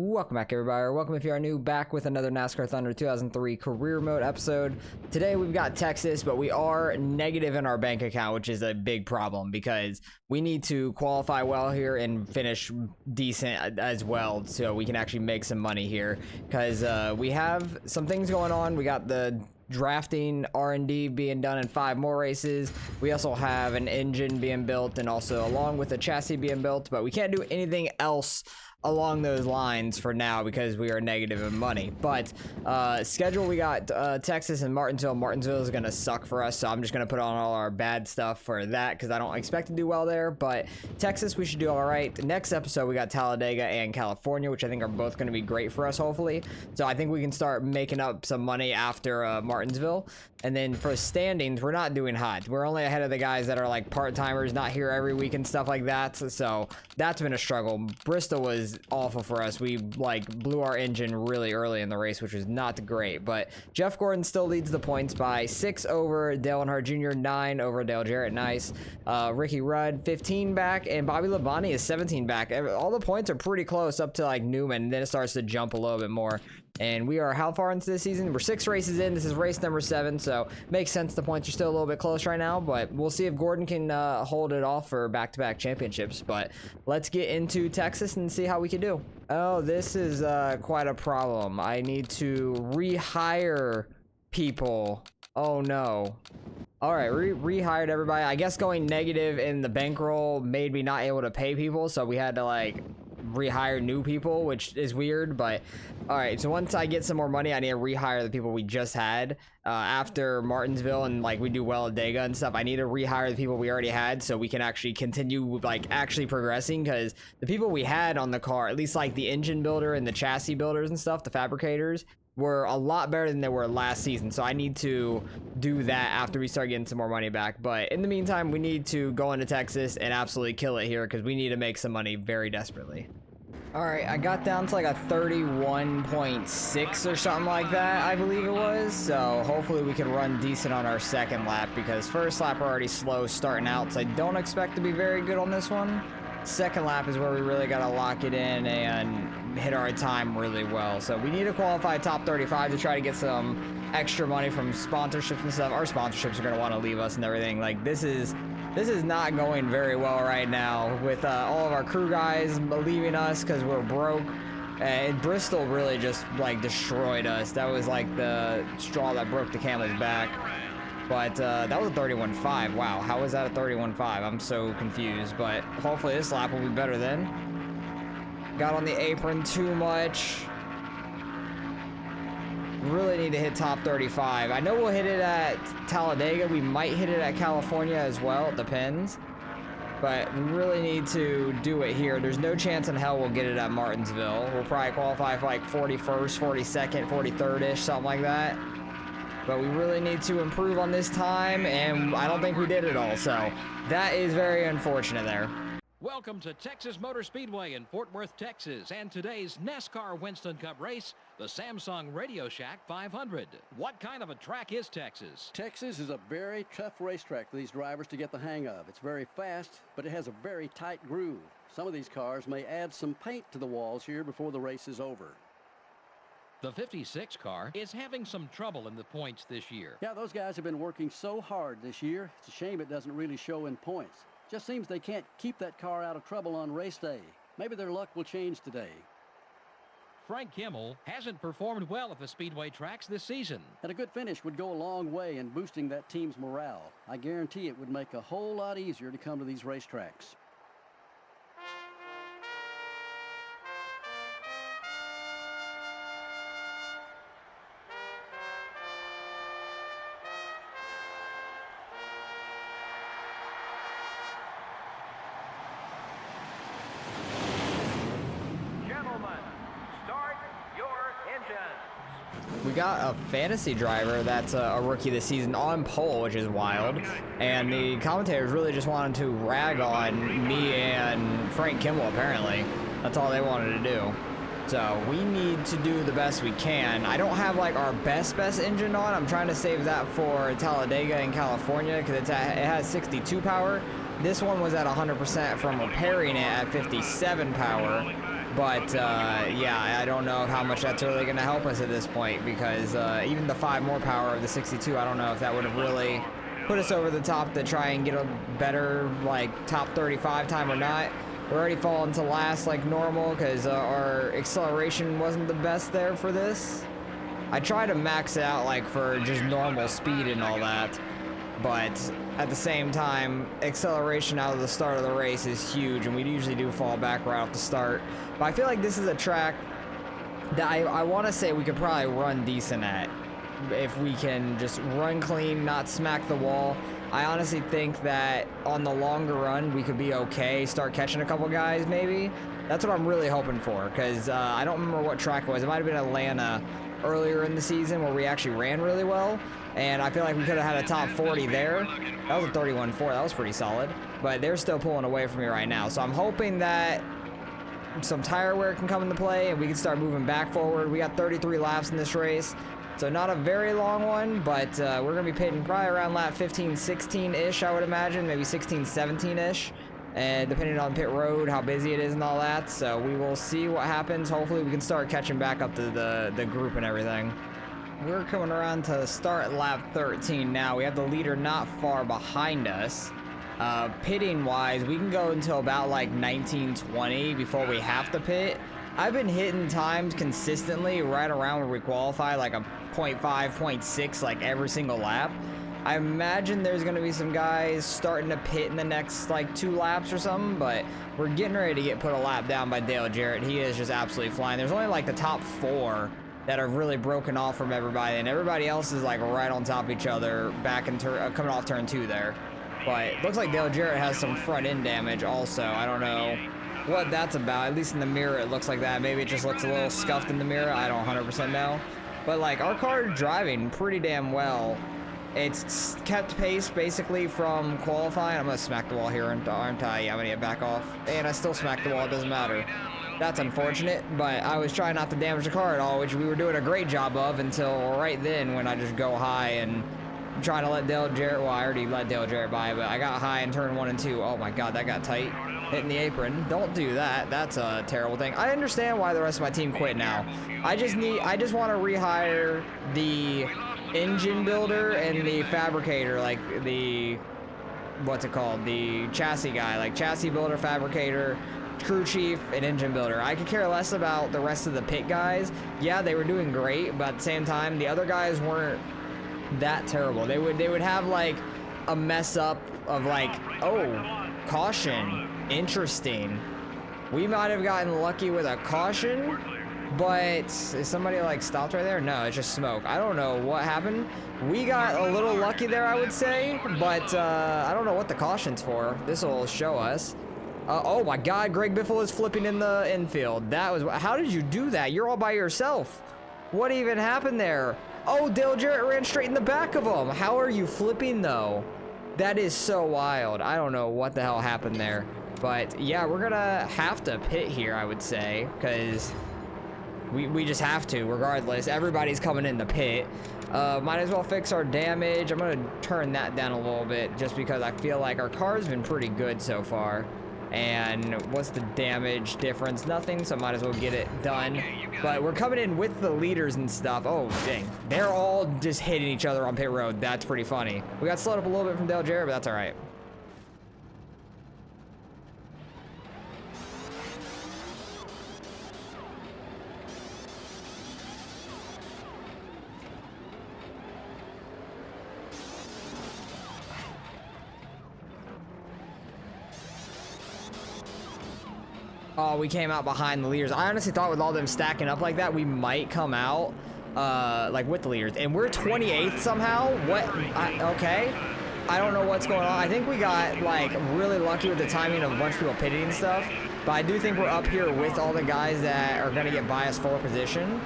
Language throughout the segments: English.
Welcome back, everybody, or welcome if you are new, back with another NASCAR Thunder 2003 career mode episode. Today we've got Texas, but we are negative in our bank account, which is a big problem because we need to qualify well here and finish decent as well so we can actually make some money here because we have some things going on. We got the drafting R&D being done in 5 more races. We also have an engine being built and also along with a chassis being built, but we can't do anything else along those lines for now because we are negative in money. But schedule, we got Texas and Martinsville. Martinsville is gonna suck for us, so I'm just gonna put on all our bad stuff for that because I don't expect to do well there. But Texas, we should do all right. The next episode we got Talladega and California, which I think are both going to be great for us, hopefully. So I think we can start making up some money after Martinsville. And then for standings, we're not doing hot. We're only ahead of the guys that are like part-timers, not here every week and stuff like that. So that's been a struggle. Bristol was awful for us. We like blew our engine really early in the race, which was not great. But Jeff Gordon still leads the points by 6 over Dale Earnhardt Jr., 9 over Dale Jarrett. Nice. Ricky Rudd 15 back, and Bobby Labonte is 17 back. All the points are pretty close up to like Newman, and then it starts to jump a little bit more. And we are how far into this season? We're 6 races in. This is race number 7, so makes sense the points are still a little bit close right now, but we'll see if Gordon can hold it off for back-to-back championships. But let's get into Texas and see how we can do. Oh, this is quite a problem. I need to rehire people. Oh no. All right, rehired everybody. I guess going negative in the bankroll made me not able to pay people, so we had to like rehire new people, which is weird. But all right, so once I get some more money, I need to rehire the people we just had after Martinsville, and like we do well at Dega and stuff. I need to rehire the people we already had so we can actually continue like actually progressing, because the people we had on the car, at least like the engine builder and the chassis builders and stuff, the fabricators, were a lot better than they were last season. So I need to do that after we start getting some more money back. But in the meantime, we need to go into Texas and absolutely kill it here because we need to make some money very desperately. All right, I got down to like a 31.6 or something like that, I believe it was. So hopefully we can run decent on our second lap, because first lap we're already slow starting out, so I don't expect to be very good on this one. Second lap is where we really got to lock it in and hit our time really well. So we need to qualify top 35 to try to get some extra money from sponsorships and stuff. Our sponsorships are going to want to leave us and everything. Like this is not going very well right now with all of our crew guys leaving us because we're broke. And Bristol really just like destroyed us. That was like the straw that broke the camel's back. But that was a 31.5. Wow, how was that a 31.5? I'm so confused, but hopefully this lap will be better then. Got on the apron too much. Really need to hit top 35. I know we'll hit it at Talladega. We might hit it at California as well. It depends. But we really need to do it here. There's no chance in hell we'll get it at Martinsville. We'll probably qualify for like 41st, 42nd, 43rd-ish, something like that. But we really need to improve on this time, and I don't think we did it all, so that is very unfortunate there. Welcome to Texas Motor Speedway in Fort Worth, Texas, and today's NASCAR Winston Cup race, the Samsung Radio Shack 500. What kind of a track is Texas? Texas is a very tough racetrack for these drivers to get the hang of. It's very fast, but it has a very tight groove. Some of these cars may add some paint to the walls here before the race is over. The 56 car is having some trouble in the points this year. Yeah, those guys have been working so hard this year. It's a shame it doesn't really show in points. Just seems they can't keep that car out of trouble on race day. Maybe their luck will change today. Frank Kimmel hasn't performed well at the Speedway tracks this season. And a good finish would go a long way in boosting that team's morale. I guarantee it would make a whole lot easier to come to these racetracks. We got a fantasy driver that's a rookie this season on pole, which is wild. And the commentators really just wanted to rag on me and Frank Kimmel, apparently. That's all they wanted to do. So we need to do the best we can. I don't have like our best engine on. I'm trying to save that for Talladega in California because it has 62 power. This one was at 100% from repairing it at 57 power. But yeah, I don't know how much that's really going to help us at this point, because even the 5 more power of the 62, I don't know if that would have really put us over the top to try and get a better like top 35 time or not. We're already falling to last like normal because our acceleration wasn't the best there for this. I try to max it out like for just normal speed and all that, but at the same time, acceleration out of the start of the race is huge, and we usually do fall back right off the start. But I feel like this is a track that I want to say we could probably run decent at if we can just run clean, not smack the wall. I honestly think that on the longer run, we could be okay, start catching a couple guys maybe. That's what I'm really hoping for, because I don't remember what track it was. It might have been Atlanta earlier in the season where we actually ran really well, and I feel like we could have had a top 40 there. That was a 31.4, that was pretty solid, but they're still pulling away from me right now. So I'm hoping that some tire wear can come into play and we can start moving back forward. We got 33 laps in this race, so not a very long one, but we're gonna be pitting probably around lap 15, 16-ish, I would imagine, maybe 16, 17-ish, and depending on pit road, how busy it is and all that. So we will see what happens. Hopefully we can start catching back up to the group and everything. We're coming around to start lap 13 now. We have the leader not far behind us. Pitting wise, we can go until about like 19-20 before we have to pit. I've been hitting times consistently right around where we qualify, like a 0.5, 0.6 like every single lap. I imagine there's gonna be some guys starting to pit in the next like 2 laps or something, but we're getting ready to get put a lap down by Dale Jarrett. He is just absolutely flying. There's only like the top 4 that are really broken off from everybody, and everybody else is like right on top of each other back in coming off turn 2 there. But looks like Dale Jarrett has some front end damage also. I don't know what that's about. At least in the mirror it looks like that. Maybe it just looks a little scuffed in the mirror. I don't 100% know. But like our car is driving pretty damn well. It's kept pace basically from qualifying. I'm gonna smack the wall here, aren't I? Yeah, I'm gonna get back off. And I still smacked the wall, it doesn't matter. That's unfortunate, but I was trying not to damage the car at all, which we were doing a great job of until right then when I just go high and I'm trying to let Dale Jarrett, well, I already let Dale Jarrett by, but I got high in turn 1 and 2. Oh my God, that got tight. Hitting the apron. Don't do that. That's a terrible thing. I understand why the rest of my team quit now. I just want to rehire the engine builder and the fabricator, like the, what's it called? The chassis guy, like chassis builder, fabricator, crew chief, and engine builder. I could care less about the rest of the pit guys. Yeah, they were doing great, but at the same time, the other guys weren't that terrible. They would have like a mess up of like, oh, caution, interesting. We might have gotten lucky with a caution, but is somebody like stopped right there? No, it's just smoke. I don't know what happened. We got a little lucky there, I would say, but I don't know what the caution's for. This will show us. Oh my God, Greg Biffle is flipping in the infield. That was, how did you do that? You're all by yourself. What even happened there? Oh, Dale Jarrett ran straight in the back of him. How are you flipping though? That is so wild. I don't know what the hell happened there. But yeah, we're gonna have to pit here, I would say, because we just have to regardless. Everybody's coming in the pit. Might as well fix our damage. I'm gonna turn that down a little bit just because I feel like our car's been pretty good so far. And what's the damage difference? Nothing, so might as well get it done. But we're coming in with the leaders and stuff. Oh, dang. They're all just hitting each other on pit road. That's pretty funny. We got slowed up a little bit from Dale Jarrett, but that's all right. Oh, we came out behind the leaders. I honestly thought with all them stacking up like that, we might come out like with the leaders. And we're 28th somehow. What? Okay. I don't know what's going on. I think we got like really lucky with the timing of a bunch of people pitting and stuff. But I do think we're up here with all the guys that are going to get biased for position.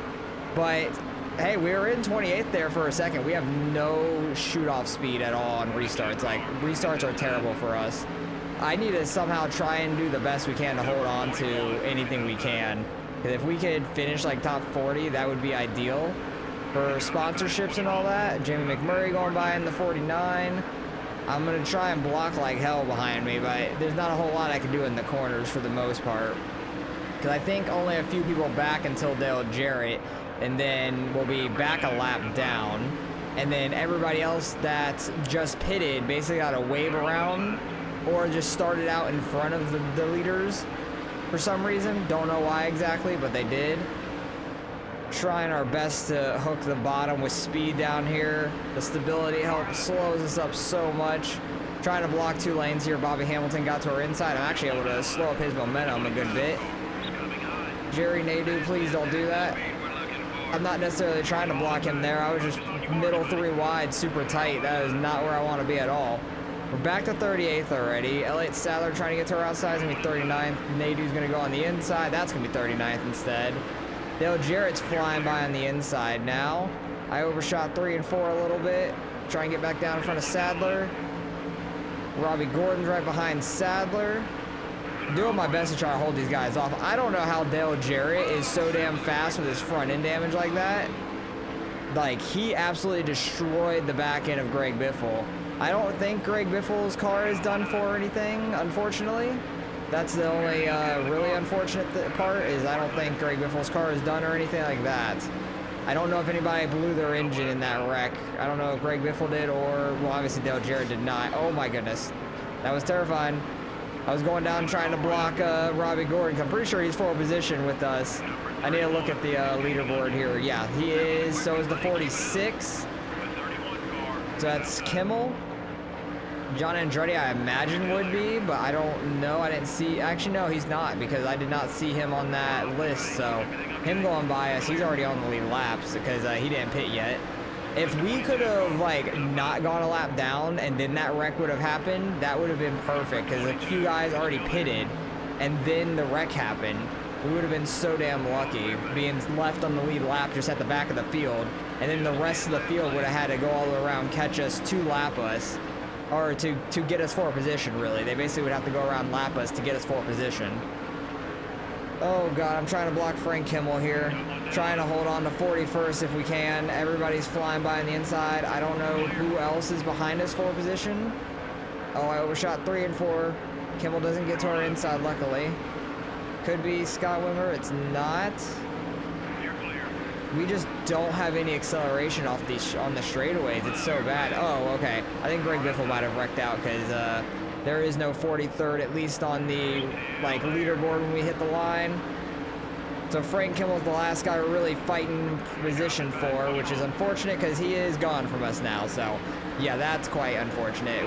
But hey, we were in 28th there for a second. We have no shoot-off speed at all on restarts. Like, restarts are terrible for us. I need to somehow try and do the best we can to hold on to anything we can. Because if we could finish like top 40, that would be ideal for sponsorships and all that. Jamie McMurray going by in the 49. I'm going to try and block like hell behind me, but there's not a whole lot I can do in the corners for the most part. because I think only a few people back until Dale Jarrett, and then we'll be back a lap down, and then everybody else that's just pitted basically got to wave around or just started out in front of the leaders for some reason. Don't know why exactly, but they did. Trying our best to hook the bottom with speed down here. The stability helps, slows us up so much. Trying to block 2 lanes here. Bobby Hamilton got to our inside. I'm actually able to slow up his momentum a good bit. Jerry Nadeau, please don't do that. I'm not necessarily trying to block him there. I was just middle 3 wide, super tight. That is not where I want to be at all. We're back to 38th already. Elliott Sadler trying to get to our outside is going to be 39th. Nadeau's going to go on the inside. That's going to be 39th instead. Dale Jarrett's flying by on the inside now. I overshot 3 and 4 a little bit. Try and get back down in front of Sadler. Robbie Gordon's right behind Sadler. Doing my best to try to hold these guys off. I don't know how Dale Jarrett is so damn fast with his front end damage like that. Like, he absolutely destroyed the back end of Greg Biffle. I don't think Greg Biffle's car is done for or anything, unfortunately. That's the only really unfortunate part, is I don't think Greg Biffle's car is done or anything like that. I don't know if anybody blew their engine in that wreck. I don't know if Greg Biffle did or, well, obviously Dale Jarrett did not. Oh my goodness. That was terrifying. I was going down trying to block Robbie Gordon. I'm pretty sure he's 4th position with us. I need to look at the leaderboard here. Yeah, he is. So is the 46. So that's Kimmel. John Andretti, I imagine, would be, but I don't know. I didn't see. Actually, no, he's not, because I did not see him on that list. So him going by us, he's already on the lead laps because he didn't pit yet. If we could have, like, not gone a lap down and then that wreck would have happened, that would have been perfect, because a few guys already pitted and then the wreck happened. We would have been so damn lucky being left on the lead lap just at the back of the field, and then the rest of the field would have had to go all the way around, catch us, to lap us. Or to get us 4th position, really. They basically would have to go around lap us to get us 4th position. Oh god, I'm trying to block Frank Kimmel here. Trying to hold on to 41st if we can. Everybody's flying by on the inside. I don't know who else is behind us 4th position. Oh, I overshot 3 and 4. Kimmel doesn't get to our inside, luckily. Could be Scott Wimmer. It's not. We just don't have any acceleration off these on the straightaways. It's so bad. Oh, okay. I think Greg Biffle might have wrecked out because there is no 43rd, at least on the leaderboard when we hit the line. So Frank Kimmel's the last guy we're really fighting position for, which is unfortunate because he is gone from us now. So yeah, that's quite unfortunate.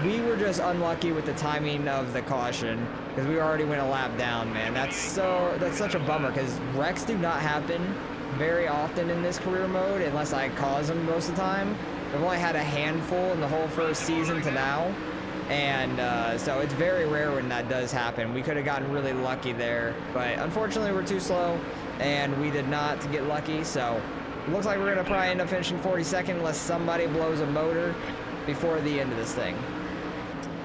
We were just unlucky with the timing of the caution because we already went a lap down, man. That's such a bummer because wrecks do not happen very often in this career mode unless I cause them most of the time. I've only had a handful in the whole first season to now, and so it's very rare when that does happen. We could have gotten really lucky there, but unfortunately we're too slow and we did not get lucky. So it looks like we're gonna probably end up finishing 42nd unless somebody blows a motor before the end of this thing.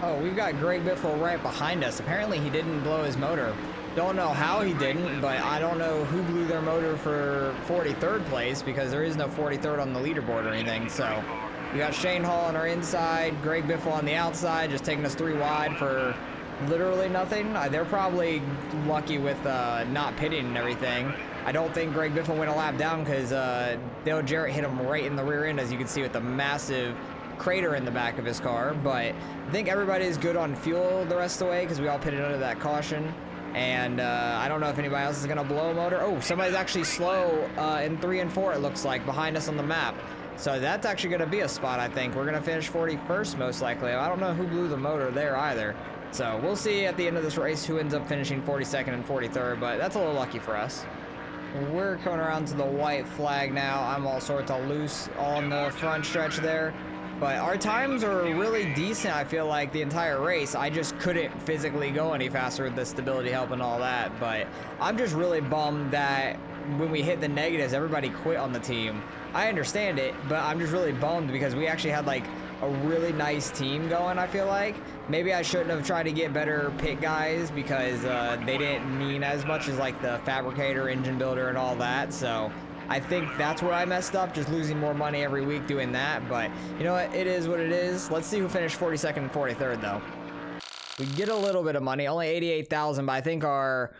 Oh, we've got Greg Biffle right behind us. Apparently he didn't blow his motor. Don't know how he didn't, but I don't know who blew their motor for 43rd place because there is no 43rd on the leaderboard or anything. So we got Shane Hall on our inside, Greg Biffle on the outside, just taking us 3 wide for literally nothing. They're probably lucky with not pitting and everything. I don't think Greg Biffle went a lap down because Dale Jarrett hit him right in the rear end, as you can see with the massive crater in the back of his car. But I think everybody is good on fuel the rest of the way because we all pitted under that caution. And I don't know if anybody else is going to blow a motor. Oh, somebody's actually slow in 3 and 4, it looks like, behind us on the map. So that's actually going to be a spot, I think. We're going to finish 41st, most likely. I don't know who blew the motor there either. So we'll see at the end of this race who ends up finishing 42nd and 43rd, but that's a little lucky for us. We're coming around to the white flag now. I'm all sorts of loose on the front stretch there. But our times are really decent, I feel like, the entire race. I just couldn't physically go any faster with the stability help and all that. But I'm just really bummed that when we hit the negatives, everybody quit on the team. I understand it, but I'm just really bummed because we actually had, like, a really nice team going, I feel like. Maybe I shouldn't have tried to get better pit guys because they didn't mean as much as, like, the fabricator, engine builder, and all that. So I think that's where I messed up, just losing more money every week doing that. But you know what? It is what it is. Let's see who finished 42nd and 43rd, though. We get a little bit of money, only 88,000, but I think our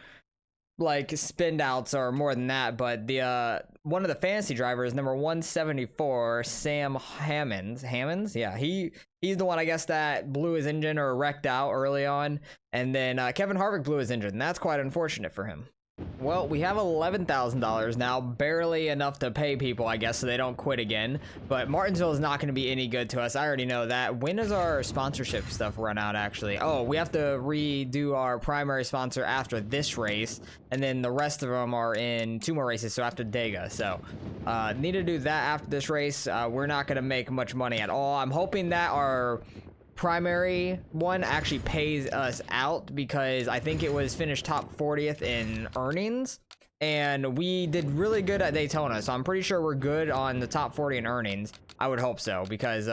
like spin outs or more than that, but the one of the fantasy drivers, number 174, Sam Hammonds, yeah, he's the one, I guess, that blew his engine or wrecked out early on, and then Kevin Harvick blew his engine, and that's quite unfortunate for him. Well, we have $11,000 now, barely enough to pay people, I guess, so they don't quit again. But Martinsville is not going to be any good to us. I already know that. When does our sponsorship stuff run out, actually? Oh, we have to redo our primary sponsor after this race, and then the rest of them are in 2 more races, so after Dega. So, need to do that after this race. We're not going to make much money at all. I'm hoping that our primary one actually pays us out, because I think it was finished top 40th in earnings, and we did really good at Daytona, so I'm pretty sure we're good on the top 40 in earnings. I would hope so, because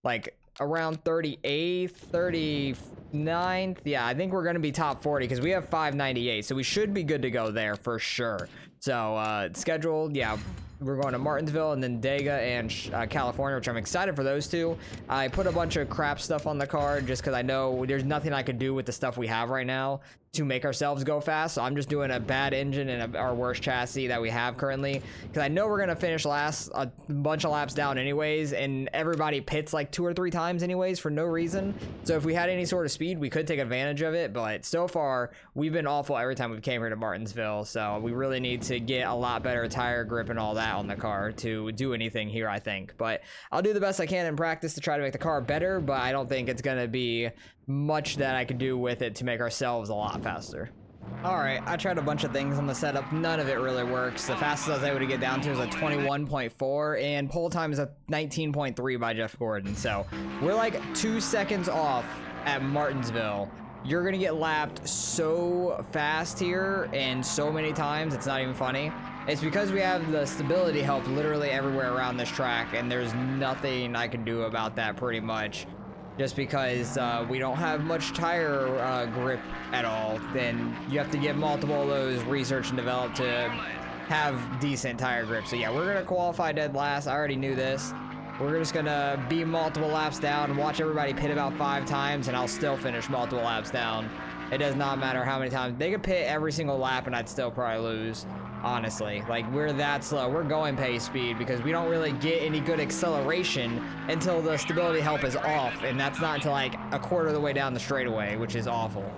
like around 38th, 39th, yeah, I think we're gonna be top 40 because we have 598, so we should be good to go there for sure. So scheduled, yeah, we're going to Martinsville and then Dega and California, which I'm excited for those two. I put a bunch of crap stuff on the card just because I know there's nothing I could do with the stuff we have right now to make ourselves go fast. So I'm just doing a bad engine and our worst chassis that we have currently, because I know we're going to finish last a bunch of laps down anyways, and everybody pits like 2 or 3 times anyways for no reason. So if we had any sort of speed, we could take advantage of it, but so far we've been awful every time we've came here to Martinsville. So we really need to get a lot better tire grip and all that on the car to do anything here, I think. But I'll do the best I can in practice to try to make the car better, but I don't think it's going to be much that I could do with it to make ourselves a lot faster. Alright, I tried a bunch of things on the setup. None of it really works. The fastest I was able to get down to is a 21.4, and pole time is a 19.3 by Jeff Gordon. So we're like 2 seconds off at Martinsville. You're going to get lapped so fast here and so many times, it's not even funny. It's because we have the stability help literally everywhere around this track, and there's nothing I can do about that pretty much. Just because we don't have much tire grip at all, then you have to get multiple of those research and develop to have decent tire grip. So yeah, we're gonna qualify dead last. I already knew this. We're just gonna be multiple laps down and watch everybody pit about 5 times, and I'll still finish multiple laps down. It does not matter how many times. They could pit every single lap and I'd still probably lose, honestly. Like, we're that slow. We're going pace speed because we don't really get any good acceleration until the stability help is off, and that's not until like a quarter of the way down the straightaway, which is awful.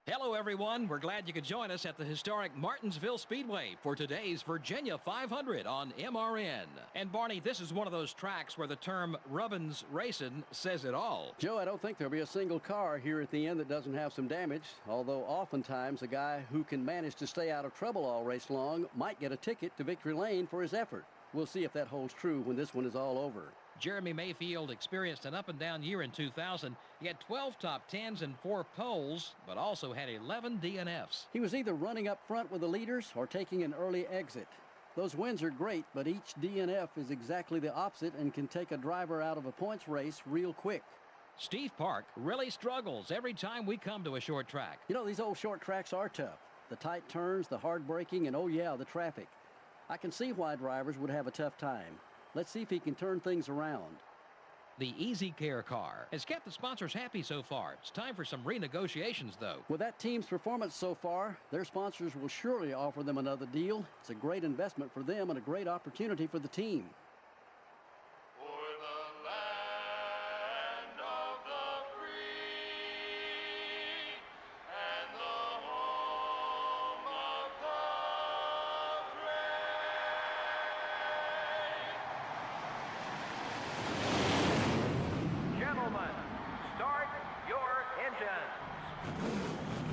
Hello, everyone. We're glad you could join us at the historic Martinsville Speedway for today's Virginia 500 on MRN. And Barney, this is one of those tracks where the term Rubbins Racing says it all. Joe, I don't think there'll be a single car here at the end that doesn't have some damage, although oftentimes a guy who can manage to stay out of trouble all race long might get a ticket to victory lane for his effort. We'll see if that holds true when this one is all over. Jeremy Mayfield experienced an up-and-down year in 2000. He had 12 top 10s and 4 poles, but also had 11 DNFs. He was either running up front with the leaders or taking an early exit. Those wins are great, but each DNF is exactly the opposite and can take a driver out of a points race real quick. Steve Park really struggles every time we come to a short track. You know, these old short tracks are tough. The tight turns, the hard braking, and oh yeah, the traffic. I can see why drivers would have a tough time. Let's see if he can turn things around. The Easy Care car has kept the sponsors happy so far. It's time for some renegotiations, though. With that team's performance so far, their sponsors will surely offer them another deal. It's a great investment for them and a great opportunity for the team.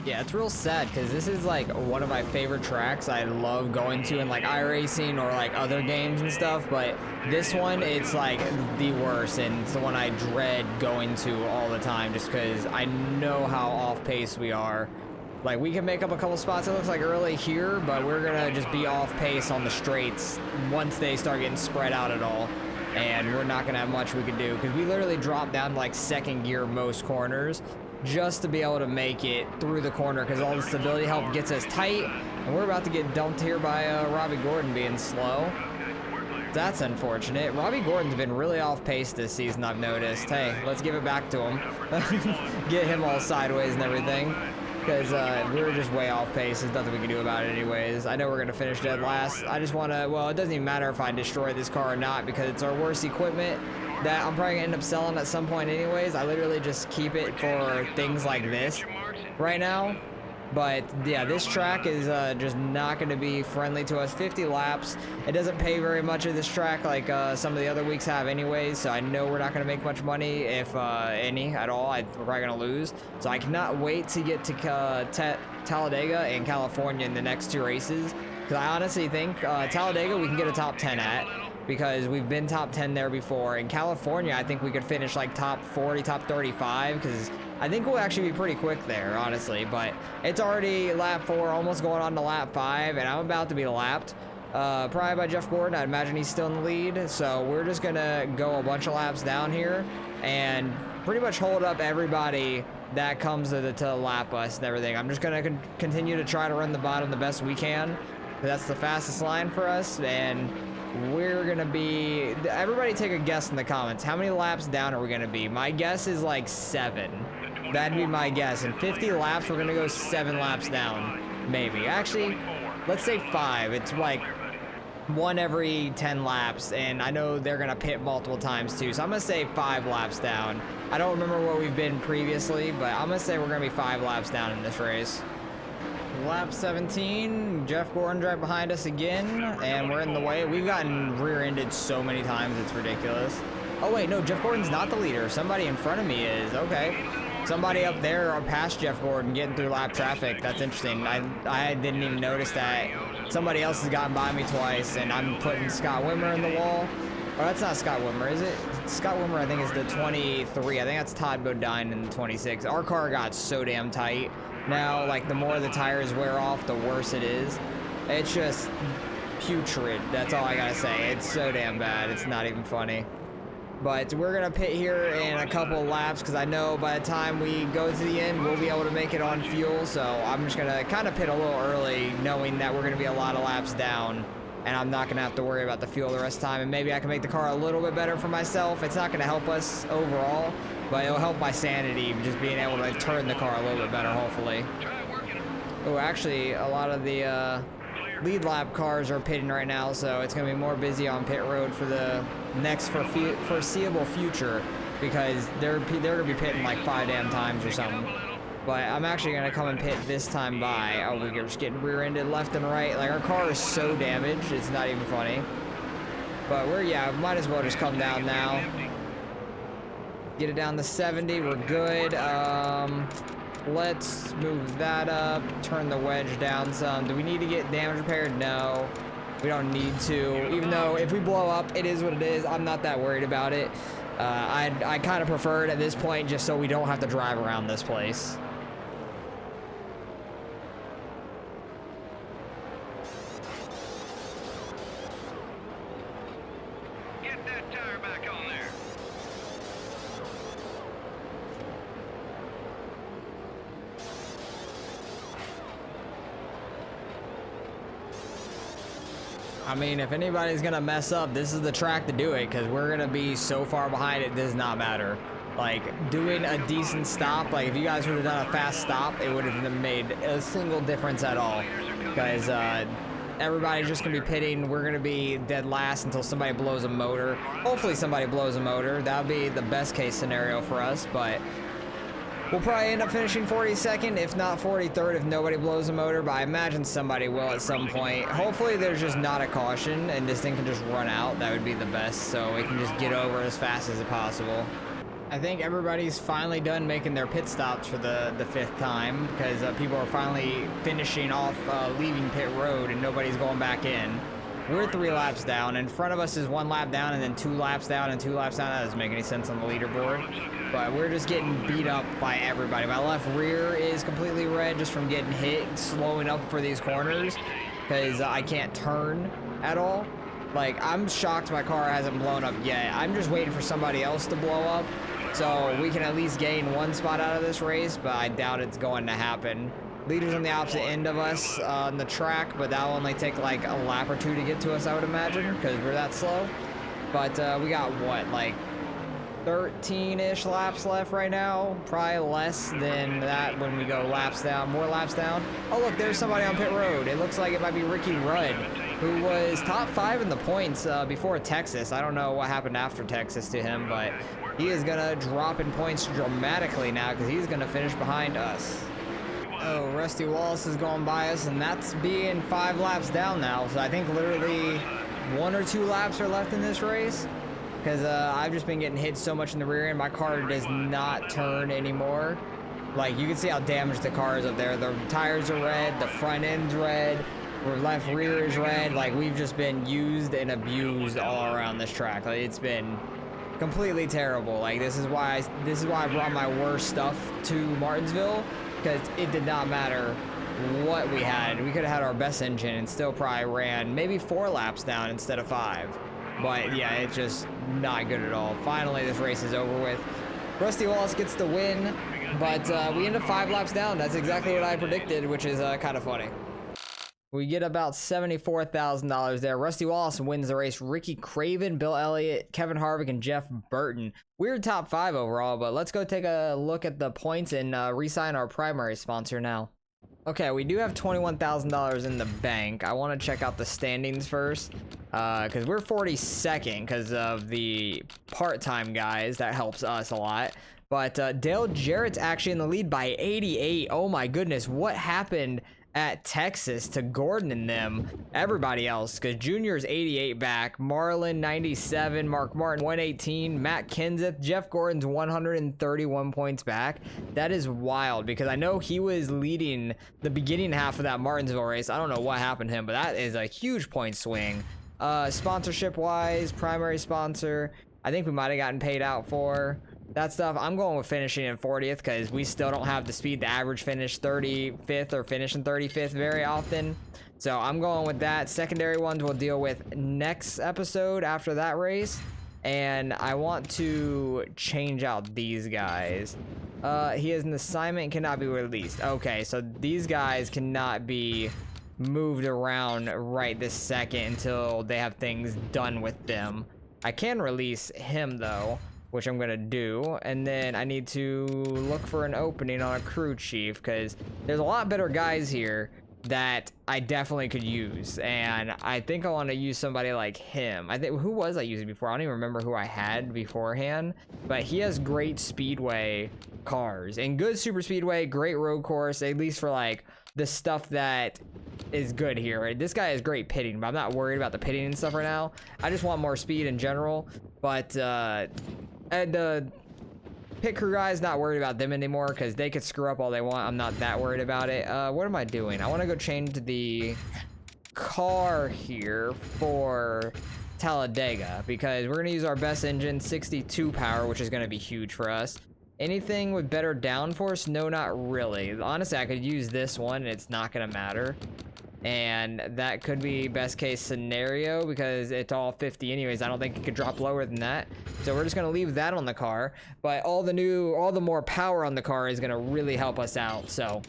Yeah, it's real sad because this is like one of my favorite tracks I love going to in like iRacing or like other games and stuff, but this one, it's like the worst, and it's the one I dread going to all the time just because I know how off pace we are. Like, we can make up a couple spots, it looks like, early here, but we're gonna just be off pace on the straights once they start getting spread out at all. And we're not gonna have much we can do because we literally drop down to like second gear most corners just to be able to make it through the corner because all the stability help gets us tight, and we're about to get dumped here by Robbie Gordon being slow. That's unfortunate. Robbie Gordon's been really off pace this season, I've noticed. Hey, let's give it back to him. Get him all sideways and everything. because we're just way off pace. There's nothing we can do about it anyways. I know we're gonna finish dead last. I just want to, well, it doesn't even matter if I destroy this car or not, because it's our worst equipment that I'm probably gonna end up selling at some point anyways. I literally just keep it for things like this right now. But yeah, this track is just not going to be friendly to us. 50 laps. It doesn't pay very much of this track like some of the other weeks have anyways. So I know we're not going to make much money, if any at all. We're probably going to lose. So I cannot wait to get to Talladega and California in the next 2 races. Because I honestly think Talladega we can get a top 10 at, because we've been top 10 there before. In California, I think we could finish like top 40, top 35, because I think we'll actually be pretty quick there, honestly. But it's already lap 4, almost going on to lap 5, and I'm about to be lapped. Probably by Jeff Gordon. I imagine he's still in the lead. So we're just gonna go a bunch of laps down here and pretty much hold up everybody that comes to lap us and everything. I'm just gonna continue to try to run the bottom the best we can. That's the fastest line for us, and we're gonna be, everybody take a guess in the comments. How many laps down are we gonna be? My guess is like 7. That'd be my guess. In 50 laps, we're gonna go 7 laps down, maybe. Actually, let's say 5. It's like 1 every 10 laps, and I know they're gonna pit multiple times too, so I'm gonna say 5 laps down. I don't remember where we've been previously, but I'm gonna say we're gonna be 5 laps down in this race. Lap 17, Jeff Gordon right behind us again, and we're in the way. We've gotten rear-ended so many times, it's ridiculous. Oh wait, no, Jeff Gordon's not the leader. Somebody in front of me is. Okay. Somebody up there past Jeff Gordon getting through lap traffic. That's interesting. I didn't even notice that. Somebody else has gotten by me twice, and I'm putting Scott Wimmer in the wall. Oh, that's not Scott Wimmer, is it? Scott Wimmer, I think, is the 23. I think that's Todd Bodine in the 26. Our car got so damn tight. Now, like, the more the tires wear off, the worse it is. It's just putrid. That's all I gotta say. It's so damn bad. It's not even funny. But we're gonna pit here in a couple laps, because I know by the time we go to the end, we'll be able to make it on fuel. So I'm just gonna kind of pit a little early, knowing that we're gonna be a lot of laps down, and I'm not gonna have to worry about the fuel the rest of the time. And maybe I can make the car a little bit better for myself. It's not gonna help us overall, but it'll help my sanity, just being able to turn the car a little bit better, hopefully. Oh, actually, a lot of the lead lap cars are pitting right now, so it's going to be more busy on pit road for the next foreseeable future, because they're going to be pitting like 5 damn times or something. But I'm actually going to come and pit this time by. Oh, we're just getting rear-ended left and right. Like, our car is so damaged, it's not even funny. But yeah, might as well just come down now. Get it down to 70, we're good. Let's move that up, turn the wedge down some. Do we need to get damage repaired? No, we don't need to. Even though if we blow up, it is what it is. I'm not that worried about it. I kind of prefer it at this point, just so we don't have to drive around this place. Get that tire back on there. I mean, if anybody's gonna mess up, this is the track to do it, because we're gonna be so far behind, it does not matter. Like, doing a decent stop, like if you guys would have done a fast stop, it would have made a single difference at all. Because everybody's just gonna be pitting. We're gonna be dead last until somebody blows a motor. Hopefully somebody blows a motor. That would be the best case scenario for us, but we'll probably end up finishing 42nd, if not 43rd, if nobody blows a motor, but I imagine somebody will at some point. Hopefully there's just not a caution and this thing can just run out. That would be the best, so it can just get over as fast as possible. I think everybody's finally done making their pit stops for the 5th time, because people are finally finishing off leaving pit road and nobody's going back in. We're 3 laps down. In front of us is 1 lap down and then 2 laps down and 2 laps down. That doesn't make any sense on the leaderboard. But we're just getting beat up by everybody. My left rear is completely red just from getting hit and slowing up for these corners, because I can't turn at all. Like, I'm shocked my car hasn't blown up yet. I'm just waiting for somebody else to blow up so we can at least gain 1 spot out of this race, but I doubt it's going to happen. Leader's on the opposite end of us on the track, but that'll only take like a lap or 2 to get to us, I would imagine, because we're that slow. But we got what, like 13-ish laps left right now. Probably less than that when we go laps down, more laps down. Oh, look, there's somebody on pit road. It looks like it might be Ricky Rudd, who was top 5 in the points before Texas. I don't know what happened after Texas to him, but he is gonna drop in points dramatically now because he's gonna finish behind us. Oh, Rusty Wallace is going by us, and that's being 5 laps down now. So I think literally 1 or 2 laps are left in this race. Because I've just been getting hit so much in the rear end. My car does not turn anymore. Like, you can see how damaged the car is up there. The tires are red, the front end's red, the left rear is red. Like, we've just been used and abused all around this track. Like, it's been completely terrible. Like, this is why I brought my worst stuff to Martinsville, because it did not matter what we had. We could have had our best engine and still probably ran maybe 4 laps down instead of 5. But yeah, it's just not good at all. Finally, this race is over with. Rusty Wallace gets the win, but we end up 5 laps down. That's exactly what I predicted, which is kind of funny. We get about $74,000 there. Rusty Wallace wins the race. Ricky Craven, Bill Elliott, Kevin Harvick, and Jeff Burton. We're top 5 overall, but let's go take a look at the points and re-sign our primary sponsor now. Okay, we do have $21,000 in the bank. I want to check out the standings first, because we're 42nd because of the part-time guys. That helps us a lot. But Dale Jarrett's actually in the lead by 88. Oh my goodness, what happened at Texas to Gordon and them? Everybody else, because Junior's 88 back, Marlon 97, Mark Martin 118, Matt Kenseth, Jeff Gordon's 131 points back. That is wild, because I know he was leading the beginning half of that Martinsville race. I don't know what happened to him, but that is a huge point swing. Sponsorship wise, primary sponsor, I think we might have gotten paid out for that stuff. I'm going with finishing in 40th because we still don't have the speed to average finish 35th or finish in 35th very often. So I'm going with that. Secondary ones we'll deal with next episode after that race. And I want to change out these guys. He has an assignment, cannot be released. Okay, so these guys cannot be moved around right this second until they have things done with them. I can release him though, which I'm gonna do, and then I need to look for an opening on a crew chief because there's a lot better guys here that I definitely could use, and I think I want to use somebody like him. I think, who was I using before? I don't even remember who I had beforehand, but he has great speedway cars and good super speedway, great road course, at least for like the stuff that is good here. Right? This guy has great pitting, but I'm not worried about the pitting and stuff right now. I just want more speed in general, but and the pit crew guys, not worried about them anymore because they could screw up all they want. I'm not that worried about it. What am I doing? I want to go change the car here for Talladega because we're going to use our best engine, 62 power, which is going to be huge for us. Anything with better downforce? No, not really. Honestly, I could use this one and it's not going to matter. And that could be best case scenario because it's all 50 anyways. I don't think it could drop lower than that. So we're just going to leave that on the car. But all the more power on the car is going to really help us out. So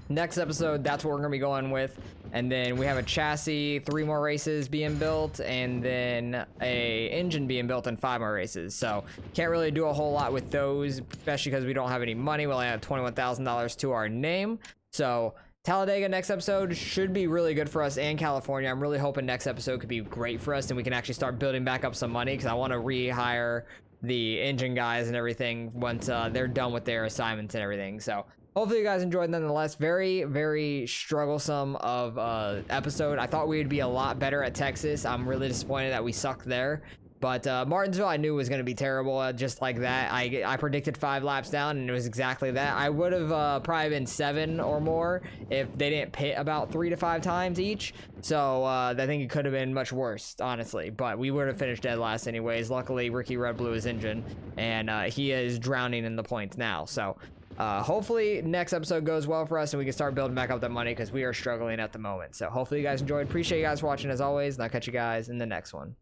next episode, that's what we're going to be going with. And then we have a chassis, 3 more races being built, and then a engine being built in 5 more races. So can't really do a whole lot with those, especially because we don't have any money. We only have $21,000 to our name. So Talladega next episode should be really good for us, and California. I'm really hoping next episode could be great for us and we can actually start building back up some money because I want to rehire the engine guys and everything once they're done with their assignments and everything. So hopefully you guys enjoyed nonetheless. Very, very strugglesome of episode. I thought we would be a lot better at Texas. I'm really disappointed that we sucked there. But Martinsville I knew was going to be terrible, just like that. I predicted 5 laps down, and it was exactly that. I would have probably been 7 or more if they didn't pit about 3 to 5 times each. So I think it could have been much worse, honestly. But we would have finished dead last anyways. Luckily, Ricky Rudd blew his engine, and he is drowning in the points now. So hopefully next episode goes well for us and we can start building back up that money because we are struggling at the moment. So hopefully you guys enjoyed. Appreciate you guys watching as always, and I'll catch you guys in the next one.